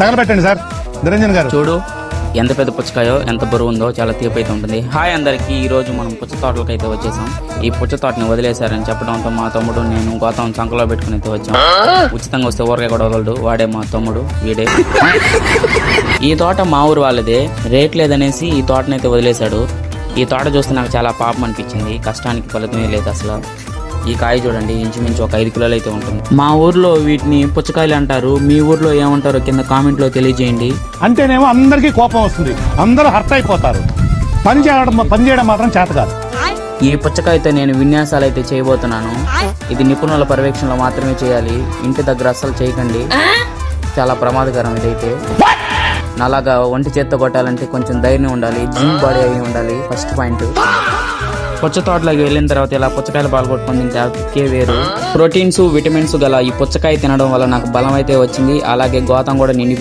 తగలబెట్టండి sir Niranjan గారు. చూడు ఎంత పెద్ద పుచ్చకాయో, ఎంత బరువు ఉందో, చాలా తీపి అయితే ఉంటుంది. హాయ్ అందరికి, ఈ రోజు మనం పుచ్చ తోటలకు అయితే వచ్చేసాం. ఈ పుచ్చ తోటని వదిలేశారని చెప్పడంతో మా తమ్ముడు నేను గౌతమ్ చంకలో పెట్టుకుని అయితే వచ్చాం. ఉచితంగా వస్తే ఊరగాయ కూడా వదలడు, వాడే మా తమ్ముడు, వీడే. ఈ తోట మా ఊరు వాళ్ళదే, రేట్ లేదనేసి ఈ తోటనైతే వదిలేశాడు. ఈ తోట చూస్తే నాకు చాలా పాపం అనిపించింది, కష్టానికి ఫలితమే లేదు అసలు. ఈ కాయ చూడండి, ఇంచుమించు ఒక 5 కిలోలు అయితే ఉంటుంది. మా ఊర్లో వీటిని పుచ్చకాయలు అంటారు, మీ ఊర్లో ఏమంటారో కింద కామెంట్ లో తెలియజేయండి. అంటేనేమో అందరికీ కోపం వస్తుంది, అందరూ హర్ట్ అయిపోతారు. పని చేయడం మాత్రం చేత కాదు. ఈ పుచ్చకాయతో నేను విన్యాసాలు అయితే చేయబోతున్నాను. ఇది నిపుణుల పర్యవేక్షణలో మాత్రమే చేయాలి, ఇంటి దగ్గర అస్సలు చేయకండి, చాలా ప్రమాదకరం ఇదైతే. నాలాగా ఒంటి చేత్తో కొట్టాలంటే కొంచెం ధైర్యం ఉండాలి, జిమ్ బాడీ అయి ఉండాలి. First point. పుచ్చ తోటలోకి వెళ్ళిన తర్వాత ఇలా పుచ్చకాయలు పాల్గొట్టుకుని తింటే అక్కే వేరు. ప్రోటీన్స్, విటమిన్స్ గల ఈ పుచ్చకాయ తినడం వల్ల నాకు బలం అయితే వచ్చింది. అలాగే గోతం కూడా నిండి